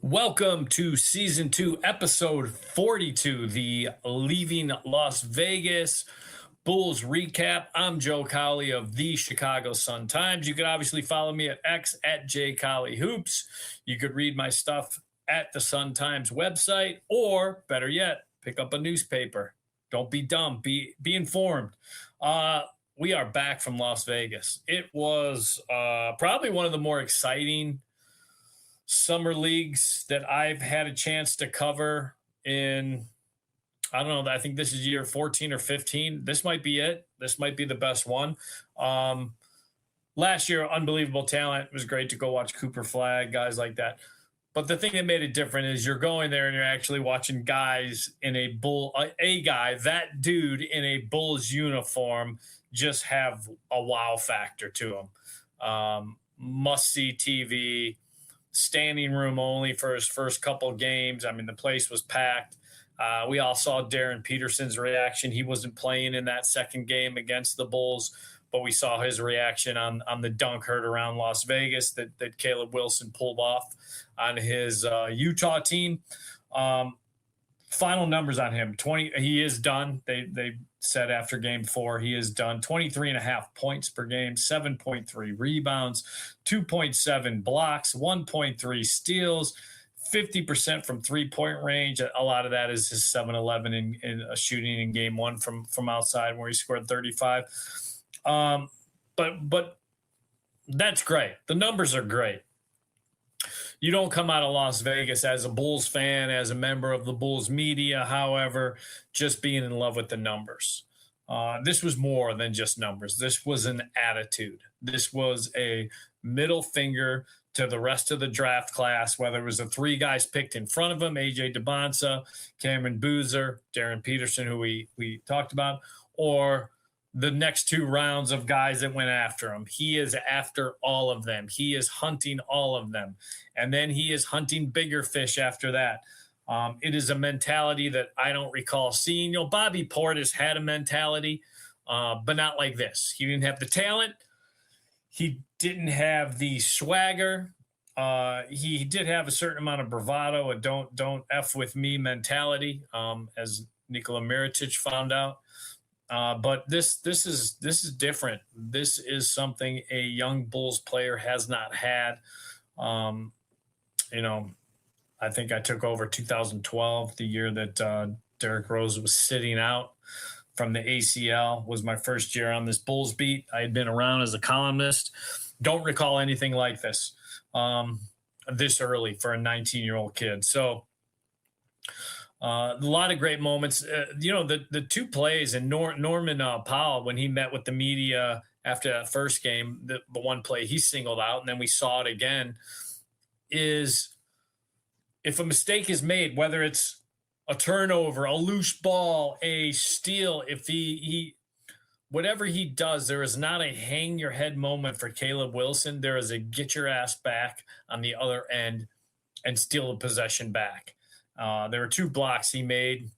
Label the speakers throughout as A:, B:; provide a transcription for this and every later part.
A: Welcome to season 2, episode 42, the Leaving Las Vegas Bulls recap. I'm Joe Cowley of the Chicago Sun-Times. You can obviously follow me at X at jcowleyhoops. You could read my stuff at the Sun-Times website, or better yet, pick up a newspaper. Don't be dumb. Be informed. We are back from Las Vegas. It was probably one of the more exciting summer leagues that I've had a chance to cover in, I don't know, I think this is year 14 or 15. This might be it. This might be the best one. Last year, unbelievable talent. It was great to go watch Cooper Flagg, guys like that. But the thing that made it different is you're going there and you're actually watching guys in that dude in a Bulls uniform just have a wow factor to him. Must-see TV, standing room only for his first couple games. I mean, the place was packed. We all saw Darren Peterson's reaction. He wasn't playing in that second game against the Bulls, but we saw his reaction on the dunk heard around Las Vegas that Caleb Wilson pulled off on his Utah team. Final numbers on him: 20. He is done. They said after game 4 he is done. 23.5 points per game, 7.3 rebounds, 2.7 blocks, 1.3 steals, 50% from 3-point range. A lot of that is his 7-11 in shooting in game 1 from outside, where he scored 35. But that's great. The numbers are great. You don't come out of Las Vegas as a Bulls fan, as a member of the Bulls media, however, just being in love with the numbers. This was more than just numbers. This was an attitude. This was a middle finger to the rest of the draft class, whether it was the 3 guys picked in front of him, A.J. DeBonsa, Cameron Boozer, Darren Peterson, who we talked about, or the next 2 rounds of guys that went after him. He is after all of them. He is hunting all of them. And then he is hunting bigger fish after that. It is a mentality that I don't recall seeing. You know, Bobby Portis had a mentality, but not like this. He didn't have the talent. He didn't have the swagger. He did have a certain amount of bravado, a don't F with me mentality, as Nikola Mirotic found out. But this is different. This is something a young Bulls player has not had. I think I took over 2012, the year that Derrick Rose was sitting out from the ACL. Was my first year on this Bulls beat. I had been around as a columnist. Don't recall anything like this this early for a 19-year-old kid. So a lot of great moments. The 2 plays, and Norman Powell, when he met with the media after that first game, the one play he singled out, and then we saw it again, is if a mistake is made, whether it's a turnover, a loose ball, a steal, if he whatever he does, there is not a hang your head moment for Caleb Wilson. There is a get your ass back on the other end and steal the possession back. There were 2 blocks he made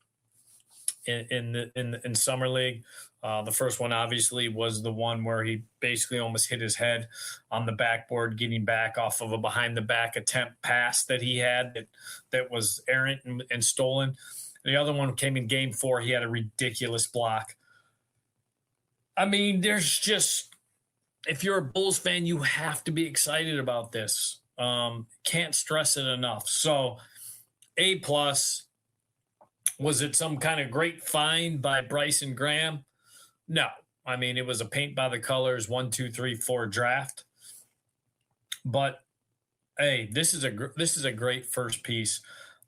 A: in summer league. The first one obviously was the one where he basically almost hit his head on the backboard, getting back off of a behind the back attempt pass that he had that was errant and stolen. The other one came in game 4. He had a ridiculous block. I mean, there's just, if you're a Bulls fan, you have to be excited about this. Can't stress it enough. So A+. Was it some kind of great find by Bryson Graham? No. I mean, it was a paint by the colors 1, 2, 3, 4 draft. But hey, this is a great first piece.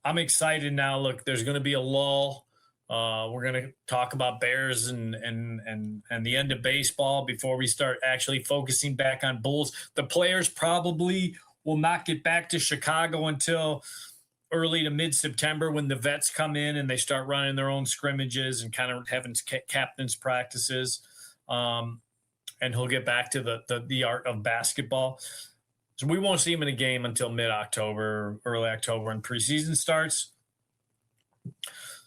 A: I'm excited now. Look, there's going to be a lull. We're going to talk about Bears and the end of baseball before we start actually focusing back on Bulls. The players probably will not get back to Chicago until early to mid-September, when the vets come in and they start running their own scrimmages and kind of having captain's practices. And he'll get back to the art of basketball. So we won't see him in a game until mid-October, early October, when preseason starts.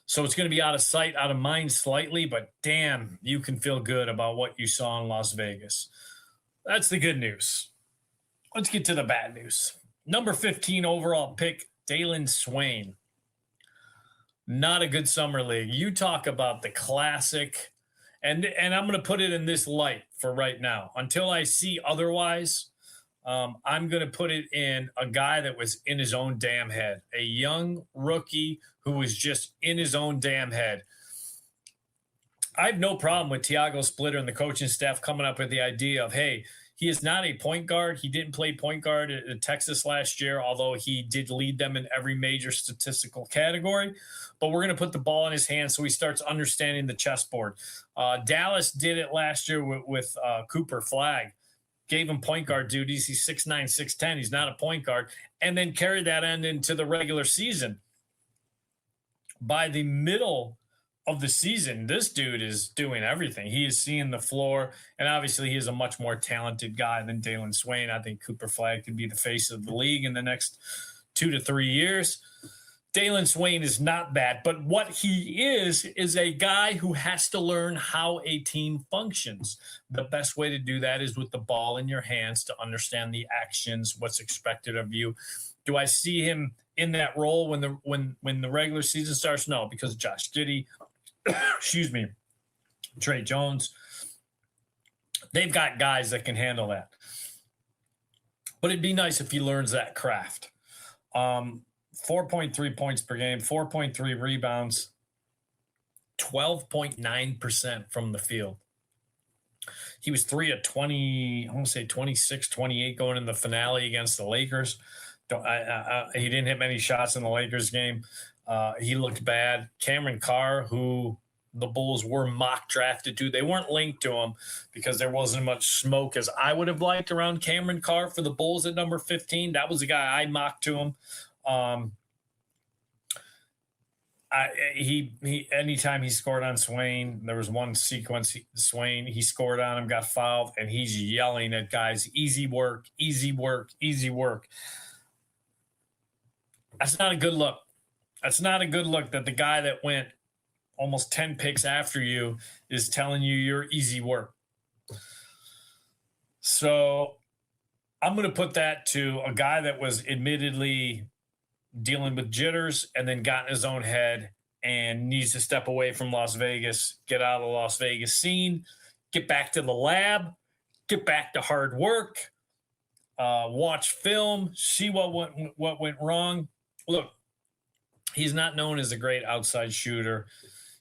A: So it's going to be out of sight, out of mind slightly, but damn, you can feel good about what you saw in Las Vegas. That's the good news. Let's get to the bad news. Number 15 overall pick, Dalen Swain. Not a good summer league. You talk about the classic, and I'm going to put it in this light for right now. Until I see otherwise, I'm going to put it in a guy that was in his own damn head, a young rookie who was just in his own damn head. I have no problem with Tiago Splitter and the coaching staff coming up with the idea of, hey, he is not a point guard. He didn't play point guard at Texas last year, although he did lead them in every major statistical category. But we're going to put the ball in his hands so he starts understanding the chessboard. Dallas did it last year with Cooper Flagg. Gave him point guard duties. He's 6'9", 6'10". He's not a point guard. And then carried that end into the regular season. By the middle of the season, this dude is doing everything. He is seeing the floor, and obviously he is a much more talented guy than Dalen Swain. I think Cooper Flagg could be the face of the league in the next 2 to 3 years. Dalen Swain is not that, but what he is a guy who has to learn how a team functions. The best way to do that is with the ball in your hands to understand the actions, what's expected of you. Do I see him in that role when the regular season starts? No, because Josh Giddey, excuse me, Trey Jones, they've got guys that can handle that. But it'd be nice if he learns that craft. 4.3 points per game, 4.3 rebounds, 12.9% from the field. He was 3 of 20, I want to say 26, 28 going in the finale against the Lakers. He didn't hit many shots in the Lakers game. He looked bad. Cameron Carr, who the Bulls were mock drafted to, they weren't linked to him because there wasn't much smoke as I would have liked around Cameron Carr for the Bulls at number 15. That was the guy I mocked to him. He anytime he scored on Swain, there was one sequence Swain, he scored on him, got fouled, and he's yelling at guys, easy work, easy work, easy work. That's not a good look. That's not a good look that the guy that went almost 10 picks after you is telling you you're easy work. So I'm going to put that to a guy that was admittedly dealing with jitters and then got in his own head and needs to step away from Las Vegas, get out of the Las Vegas scene, get back to the lab, get back to hard work, watch film, see what went wrong. Look, he's not known as a great outside shooter.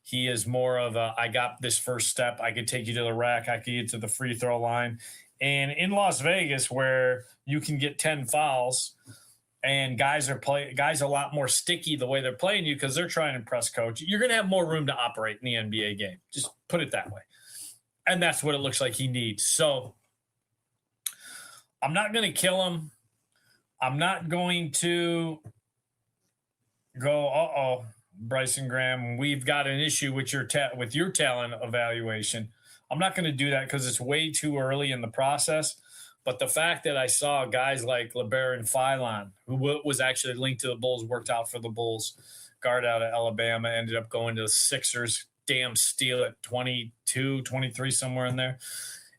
A: He is more of a, I got this first step. I could take you to the rack. I could get to the free throw line. And in Las Vegas, where you can get 10 fouls and guys are a lot more sticky the way they're playing you because they're trying to impress coach, you're going to have more room to operate in the NBA game. Just put it that way. And that's what it looks like he needs. So I'm not going to kill him. I'm not going to go, Bryson Graham, we've got an issue with your talent evaluation. I'm not going to do that because it's way too early in the process. But the fact that I saw guys like LeBaron Philon, who was actually linked to the Bulls, worked out for the Bulls, guard out of Alabama, ended up going to the Sixers, damn steal at 22, 23, somewhere in there.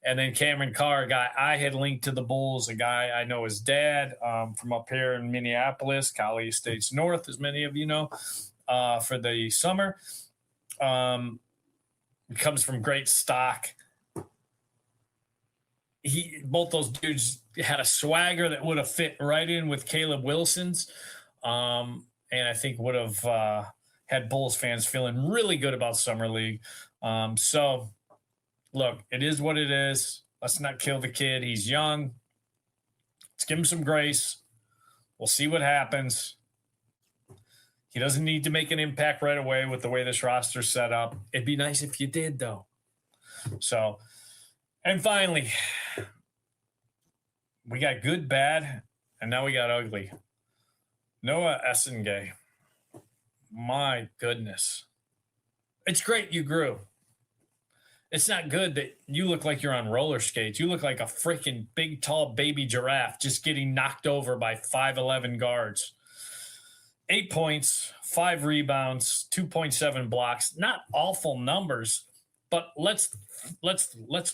A: And then Cameron Carr, a guy I had linked to the Bulls, a guy I know his dad from up here in Minneapolis, Cali Estates North, as many of you know, for the summer. He comes from great stock. Both those dudes had a swagger that would have fit right in with Caleb Wilson's, and I think would have had Bulls fans feeling really good about Summer League. So, look, it is what it is. Let's not kill the kid. He's young. Let's give him some grace. We'll see what happens. He doesn't need to make an impact right away with the way this roster's set up. It'd be nice if you did, though. So, and finally, we got good, bad, and now we got ugly. Noah Essengay. My goodness. It's great you grew. It's not good that you look like you're on roller skates. You look like a freaking big, tall baby giraffe just getting knocked over by 5'11" guards. 8 points, 5 rebounds, 2.7 blocks. Not awful numbers, but let's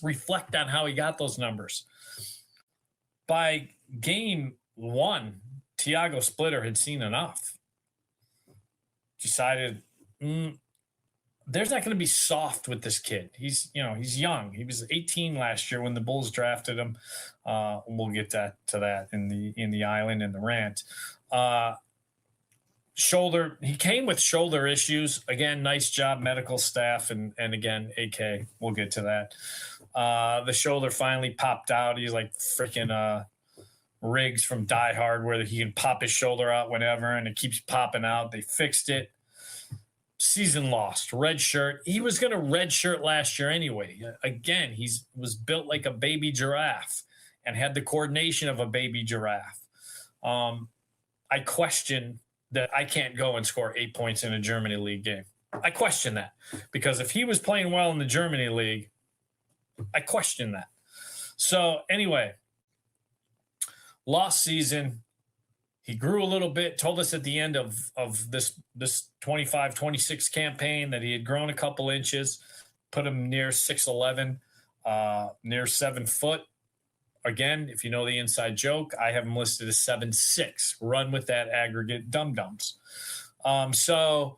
A: reflect on how he got those numbers. By game 1, Tiago Splitter had seen enough. decided there's not going to be soft with this kid. He's young. He was 18 last year when the Bulls drafted him. We'll get to that in the island and the rant. Shoulder. He came with shoulder issues. Again, nice job, medical staff, and again, AK. We'll get to that. The shoulder finally popped out. He's like freaking Riggs from Die Hard, where he can pop his shoulder out whenever, and it keeps popping out. They fixed it. Season lost. Red shirt. He was going to red shirt last year anyway. Again, was built like a baby giraffe and had the coordination of a baby giraffe. I question that I can't go and score 8 points in a Germany League game. I question that because if he was playing well in the Germany League, I question that. So anyway, lost season. He grew a little bit, told us at the end of this 25-26 campaign that he had grown a couple inches, put him near 6'11", near 7 foot. Again, if you know the inside joke, I have him listed as 7'6". Run with that aggregate dum-dums. So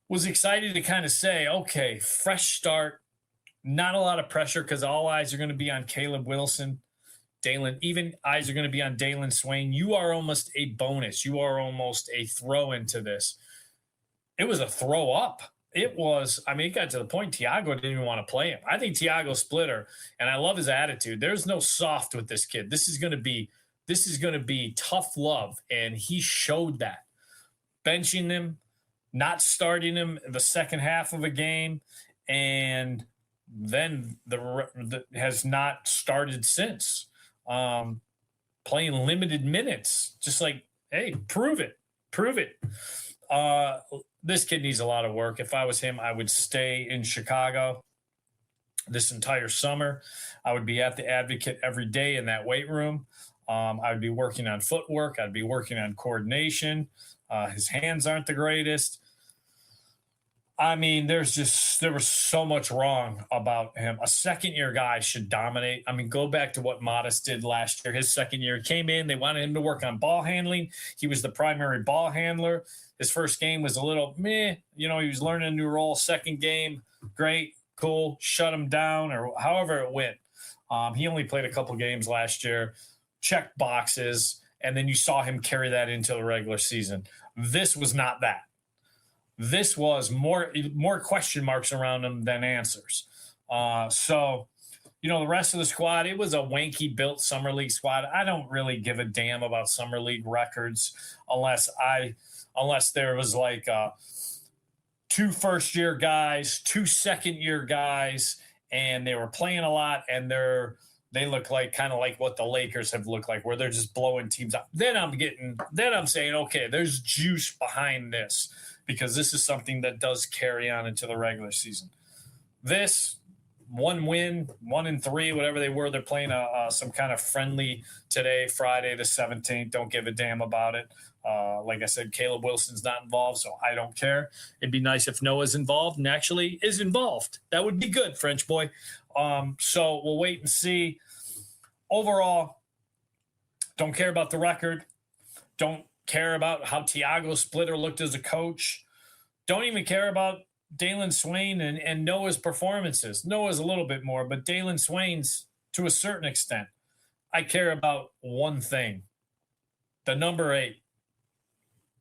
A: was excited to kind of say, okay, fresh start, not a lot of pressure because all eyes are going to be on Caleb Wilson. Dalen, even eyes are going to be on Dalen Swain. You are almost a bonus. You are almost a throw into this. It was a throw up. It got to the point Tiago didn't even want to play him. I think Tiago Splitter, and I love his attitude. There's no soft with this kid. This is going to be tough love, and he showed that. Benching him, not starting him in the second half of a game, and then has not started since. Playing limited minutes, just like, hey, prove it. This kid needs a lot of work. If I was him, I would stay in Chicago this entire summer. I would be at the Advocate every day in that weight room. I would be working on footwork. I'd be working on coordination. His hands aren't the greatest. I mean, there was so much wrong about him. A second-year guy should dominate. I mean, go back to what Modest did last year. His second year, he came in. They wanted him to work on ball handling. He was the primary ball handler. His first game was a little meh. He was learning a new role. Second game, great, cool, shut him down, or however it went. He only played a couple games last year, checked boxes, and then you saw him carry that into the regular season. This was not that. This was more question marks around him than answers. So, the rest of the squad, it was a wanky built Summer League squad. I don't really give a damn about Summer League records unless there was like 2 first-year guys, 2 second-year guys, and they were playing a lot, and they look like kind of like what the Lakers have looked like, where they're just blowing teams out. Then I'm saying, okay, there's juice behind this, because this is something that does carry on into the regular season. This 1 win, 1-3, whatever they were, they're playing some kind of friendly today, Friday the 17th. Don't give a damn about it. Like I said, Caleb Wilson's not involved, so I don't care. It'd be nice if Noah's involved and actually is involved. That would be good, French boy. So we'll wait and see. Overall, don't care about the record. Don't care about how Tiago Splitter looked as a coach. Don't even care about Dalen Swain and Noah's performances. Noah's a little bit more, but Dalen Swain's to a certain extent. I care about one thing. The number 8.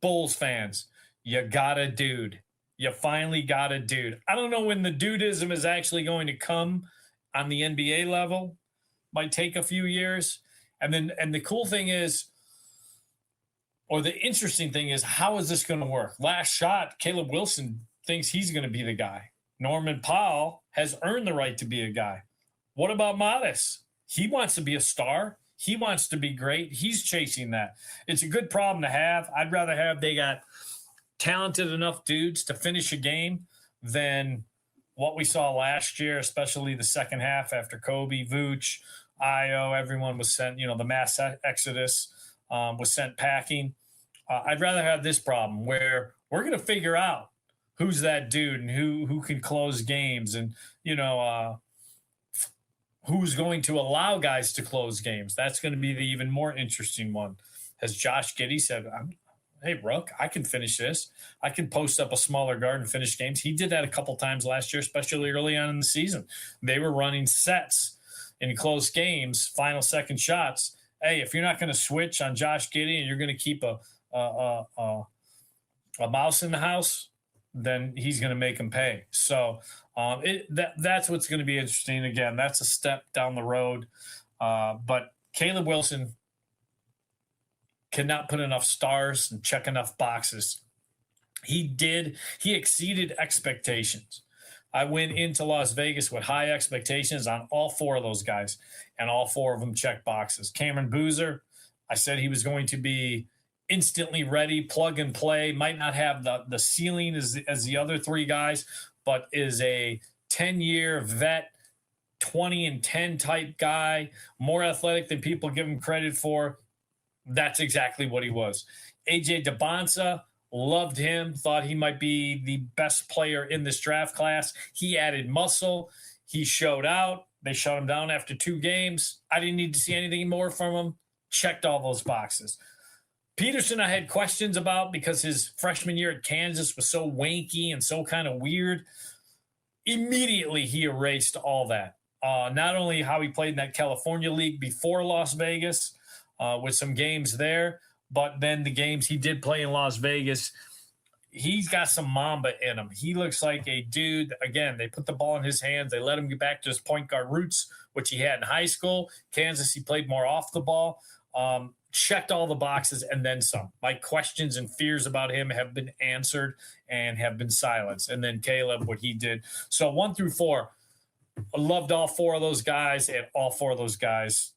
A: Bulls fans, you got a dude. You finally got a dude. I don't know when the dudism is actually going to come on the NBA level. Might take a few years. And the cool thing is, or the interesting thing is, how is this going to work? Last shot, Caleb Wilson thinks he's going to be the guy. Norman Powell has earned the right to be a guy. What about Modest? He wants to be a star. He wants to be great. He's chasing that. It's a good problem to have. I'd rather have they got talented enough dudes to finish a game than what we saw last year, especially the second half after Kobe, Vooch, Io, everyone was sent, the mass exodus was sent packing. I'd rather have this problem where we're going to figure out who's that dude and who can close games and, who's going to allow guys to close games. That's going to be the even more interesting one. As Josh Giddey said, Hey, Rook, I can finish this. I can post up a smaller guard and finish games. He did that a couple times last year, especially early on in the season. They were running sets in close games, final second shots. Hey, if you're not going to switch on Josh Giddey and you're going to keep a mouse in the house, then he's going to make him pay. So that's what's going to be interesting. Again, that's a step down the road. But Caleb Wilson cannot put enough stars and check enough boxes. He exceeded expectations. I went into Las Vegas with high expectations on all four of those guys, and all four of them checked boxes. Cameron Boozer, I said he was going to be instantly ready, plug and play, might not have the ceiling as the other three guys, but is a 10-year vet, 20 and 10 type guy, more athletic than people give him credit for. That's exactly what he was. AJ DeBonsa, loved him, thought he might be the best player in this draft class. He added muscle. He showed out. They shut him down after 2 games. I didn't need to see anything more from him. Checked all those boxes. Peterson, I had questions about because his freshman year at Kansas was so wanky and so kind of weird. Immediately, he erased all that. Not only how he played in that California League before Las Vegas with some games there, but then the games he did play in Las Vegas, he's got some Mamba in him. He looks like a dude. Again, they put the ball in his hands. They let him get back to his point guard roots, which he had in high school. Kansas, he played more off the ball. Checked all the boxes and then some. My questions and fears about him have been answered and have been silenced. And then Caleb, what he did. So 1 through 4, I loved all 4 of those guys, and all 4 of those guys,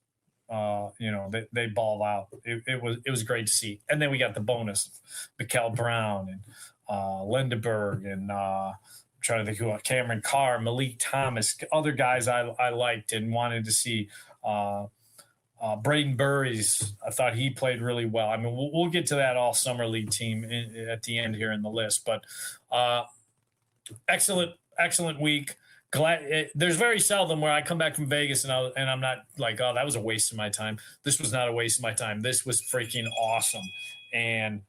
A: they balled out. It was great to see. And then we got the bonus of Mikael Brown and Lindeberg and I'm trying to think who, Cameron Carr, Malik Thomas, other guys I liked and wanted to see. Braden Burries, I thought he played really well. I mean, we'll get to that all summer league team at the end here in the list, but excellent week. There's very seldom where I come back from Vegas and I'm not like, oh, that was a waste of my time. This was not a waste of my time. This was freaking awesome, and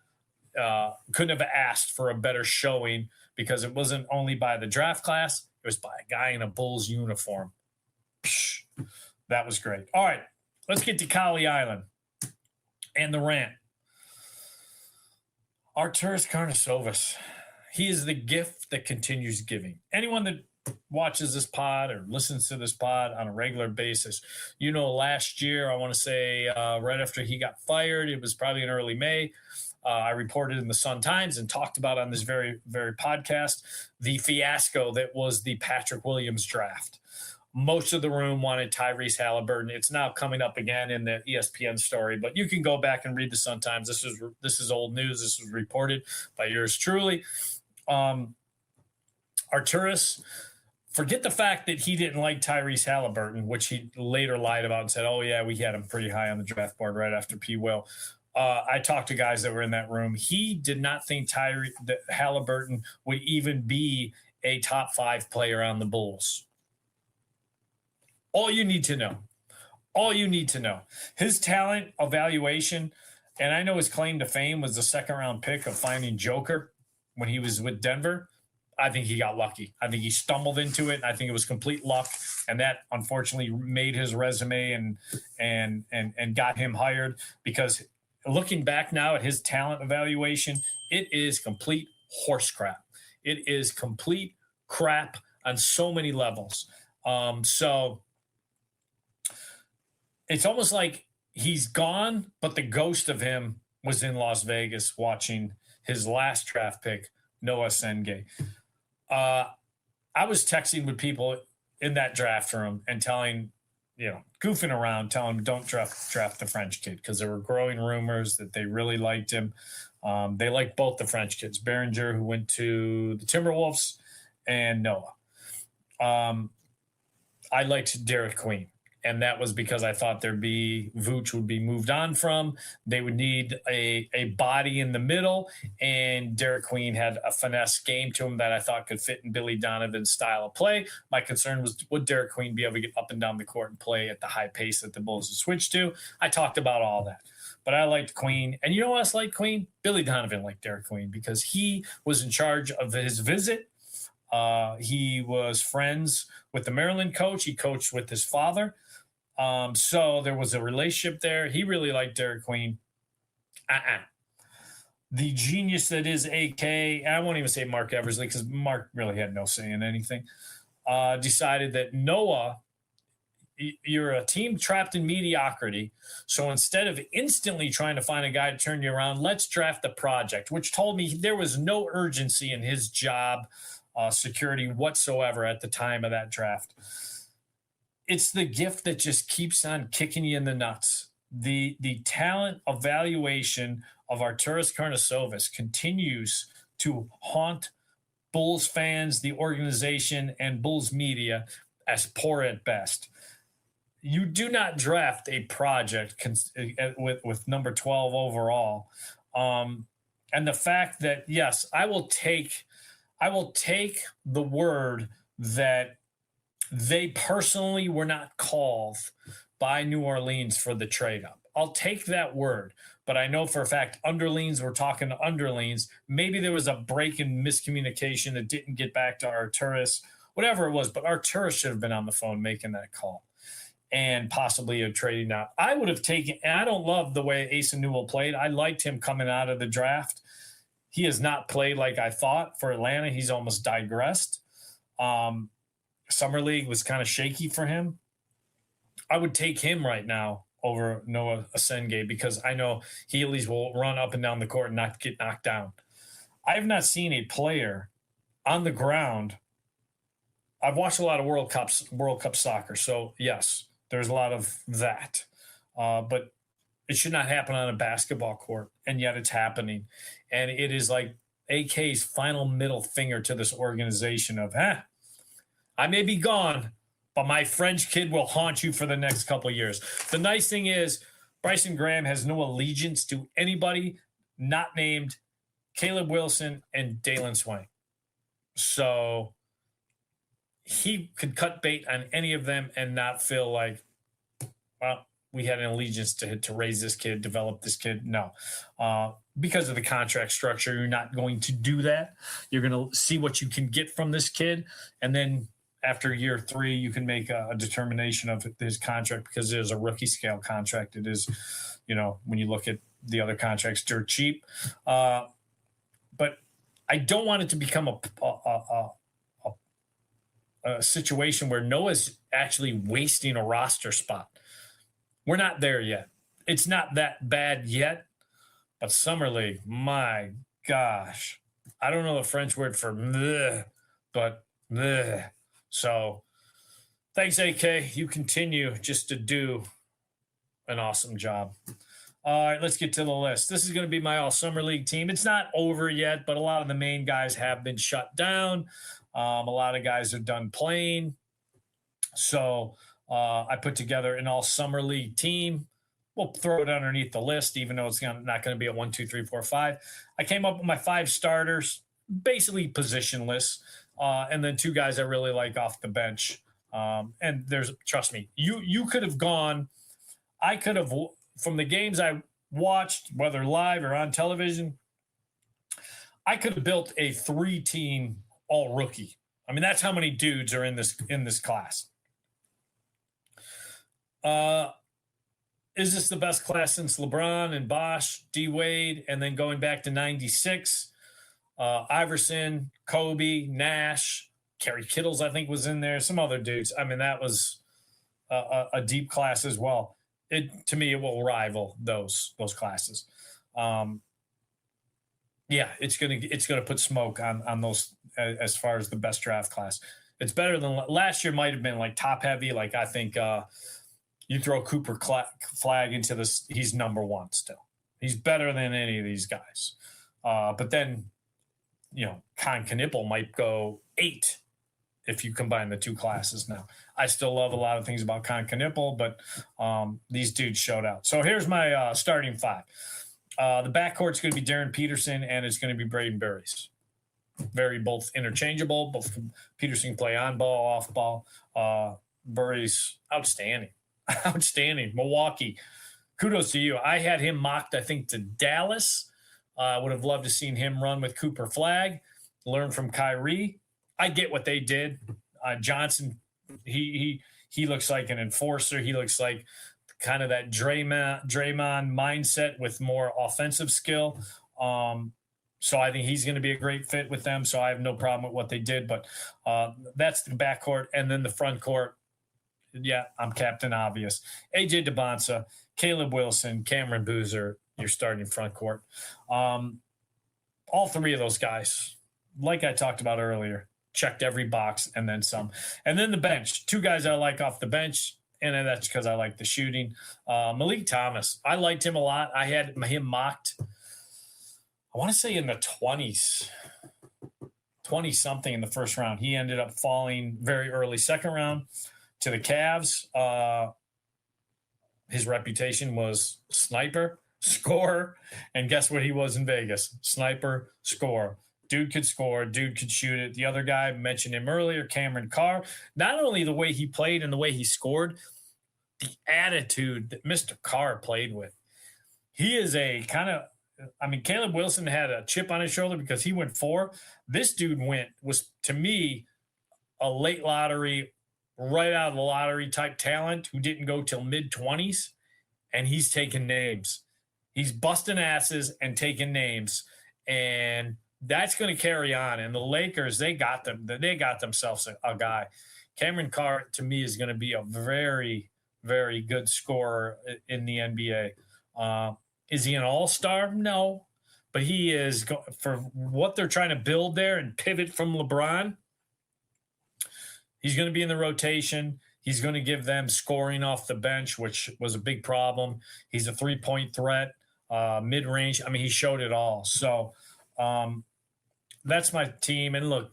A: couldn't have asked for a better showing because it wasn't only by the draft class, it was by a guy in a Bulls uniform. Psh, that was great. All right. Let's get to Kali Island and the rant. Arturas Karnisovas, he is the gift that continues giving. Anyone that watches this pod or listens to this pod on a regular basis, last year, I want to say right after he got fired, it was probably in early May, I reported in the Sun-Times and talked about on this very, very podcast the fiasco that was the Patrick Williams draft. Most of the room wanted Tyrese Halliburton. It's now coming up again in the ESPN story, but you can go back and read the Sun-Times. This is old news. This was reported by yours truly. Arturas, forget the fact that he didn't like Tyrese Halliburton, which he later lied about and said, oh, yeah, we had him pretty high on the draft board right after P. Will. I talked to guys that were in that room. He did not think that Halliburton would even be a top 5 player on the Bulls. All you need to know. His talent evaluation, and I know his claim to fame was the 2nd-round pick of finding Joker when he was with Denver. I think he got lucky. I think he stumbled into it, and I think it was complete luck, and that unfortunately made his resume and got him hired, because looking back now at his talent evaluation, it is complete horse crap. It is complete crap on so many levels. So it's almost like he's gone, but the ghost of him was in Las Vegas watching his last draft pick, Noah Sengay. I was texting with people in that draft room and telling, goofing around, telling them don't draft the French kid, because there were growing rumors that they really liked him. They liked both the French kids, Behringer, who went to the Timberwolves, and Noah. I liked Derek Queen. And that was because I thought Vooch would be moved on from. They would need a body in the middle, and Derek Queen had a finesse game to him that I thought could fit in Billy Donovan's style of play. My concern was, would Derek Queen be able to get up and down the court and play at the high pace that the Bulls had switched to? I talked about all that. but I liked Queen. And you know what else liked Queen? Billy Donovan liked Derek Queen because he was in charge of his visit. He was friends with the Maryland coach. He coached with his father. So there was a relationship there. He really liked Derek Queen. The genius that is AK, I won't even say Mark Eversley because Mark really had no say in anything, decided that Noah, you're a team trapped in mediocrity. So instead of instantly trying to find a guy to turn you around, let's draft the project, which told me there was no urgency in his job security whatsoever at the time of that draft. It's the gift that just keeps on kicking you in the nuts. The talent evaluation of Arturas Karnisovas continues to haunt Bulls fans, the organization, and Bulls media as poor at best. You do not draft a project with number 12 overall. And the fact that, yes, I will take the word that they personally were not called by New Orleans for the trade up. I'll take that word, but I know for a fact underlings were talking to underlings. Maybe there was a break in miscommunication that didn't get back to Arturas, whatever it was, but Arturas should have been on the phone making that call and possibly a trading out. I would have taken, and I don't love the way Asa Newell played. I liked him coming out of the draft. He has not played like I thought for Atlanta. He's almost digressed. Summer League was kind of shaky for him. I would take him right now over Noah Asenge because I know he at least will run up and down the court and not get knocked down. I have not seen a player on the ground. I've watched a lot of World Cup soccer, so yes, there's a lot of that. But it should not happen on a basketball court, and yet it's happening. And it is like AK's final middle finger to this organization of, I may be gone, but my French kid will haunt you for the next couple of years. The nice thing is Bryson Graham has no allegiance to anybody not named Caleb Wilson and Dalen Swain. So he could cut bait on any of them and not feel like, well, we had an allegiance to raise this kid, develop this kid. No. Because of the contract structure, you're not going to do that. You're going to see what you can get from this kid, and then after year 3, you can make a determination of his contract because it is a rookie scale contract. It is, when you look at the other contracts, dirt cheap. But I don't want it to become a situation where Noah's actually wasting a roster spot. We're not there yet. It's not that bad yet, but Summer League, my gosh. I don't know the French word for bleh, but bleh. So thanks, AK. You continue just to do an awesome job. All right, let's get to the list. This is going to be my all Summer League team. It's not over yet, but a lot of the main guys have been shut down. A lot of guys are done playing. So I put together an all Summer League team. We'll throw it underneath the list, even though it's not going to be a 1, 2, 3, 4, 5. I came up with my 5 starters, basically positionless, and then 2 guys I really like off the bench. And trust me, you could have gone. I could have, from the games I watched, whether live or on television, I could have built a 3-team all rookie. I mean, that's how many dudes are in this class. Is this the best class since LeBron and Bosh, D Wade, and then going back to 96? Iverson, Kobe, Nash, Kerry Kittles, I think, was in there. Some other dudes. I mean, that was a deep class as well. To me, it will rival those classes. It's gonna put smoke on those as far as the best draft class. It's better than last year. Might have been like top heavy. Like I think you throw Cooper Flag into this, he's number 1 still. He's better than any of these guys. But then, Con Knipple might go 8 if you combine the 2 classes now. I still love a lot of things about Con Knipple, but these dudes showed out. So here's my starting 5. The backcourt's going to be Darren Peterson, and it's going to be Braden Burries. Very both interchangeable. Both Peterson can play on ball, off ball. Burries, outstanding. Outstanding. Milwaukee, kudos to you. I had him mocked, I think, to Dallas. I would have loved to seen him run with Cooper Flag, learn from Kyrie. I get what they did. Johnson, he looks like an enforcer. He looks like kind of that Draymond mindset with more offensive skill. So I think he's going to be a great fit with them. So I have no problem with what they did. But that's the backcourt. And then the front court, yeah, I'm Captain Obvious. AJ DeBonsa, Caleb Wilson, Cameron Boozer, your starting front court. All three of those guys, like I talked about earlier, checked every box and then some. And then the bench, two guys I like off the bench, and that's because I like the shooting. Malik Thomas, I liked him a lot. I had him mocked, I want to say in the 20s, 20-something in the first round. He ended up falling very early second round to the Cavs. His reputation was sniper, scorer, and guess what he was in Vegas? Sniper, scorer. Dude could score. Dude could shoot it. The other guy, mentioned him earlier, Cameron Carr. Not only the way he played and the way he scored, the attitude that Mr. Carr played with. He is a kind of, I mean, Caleb Wilson had a chip on his shoulder because he went 4. This dude was to me a late lottery, right out of the lottery type talent who didn't go till mid-20s, and he's taking names. He's busting asses and taking names, and that's going to carry on. And the Lakers, they got themselves a guy. Cameron Carr, to me, is going to be a very, very good scorer in the NBA. Is he an all-star? No. But he is, for what they're trying to build there and pivot from LeBron, he's going to be in the rotation. He's going to give them scoring off the bench, which was a big problem. He's a three-point threat, mid-range. I mean, he showed it all. So that's my team. And look,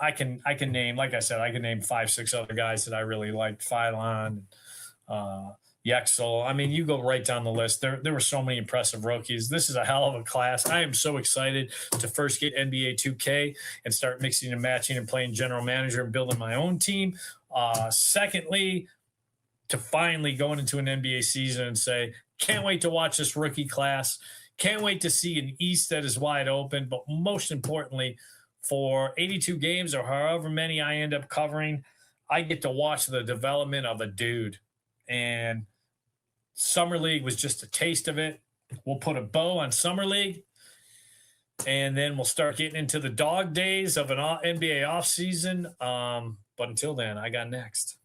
A: I can name, like I said, I can name 5, 6 other guys that I really liked. Phylon, Yexel. I mean, you go right down the list. There were so many impressive rookies. This is a hell of a class. I am so excited to first get NBA 2K and start mixing and matching and playing general manager and building my own team. Secondly, to finally going into an NBA season and say, can't wait to watch this rookie class. Can't wait to see an East that is wide open. But most importantly, for 82 games or however many I end up covering, I get to watch the development of a dude. And Summer League was just a taste of it. We'll put a bow on Summer League, and then we'll start getting into the dog days of an NBA offseason. But until then, I got next.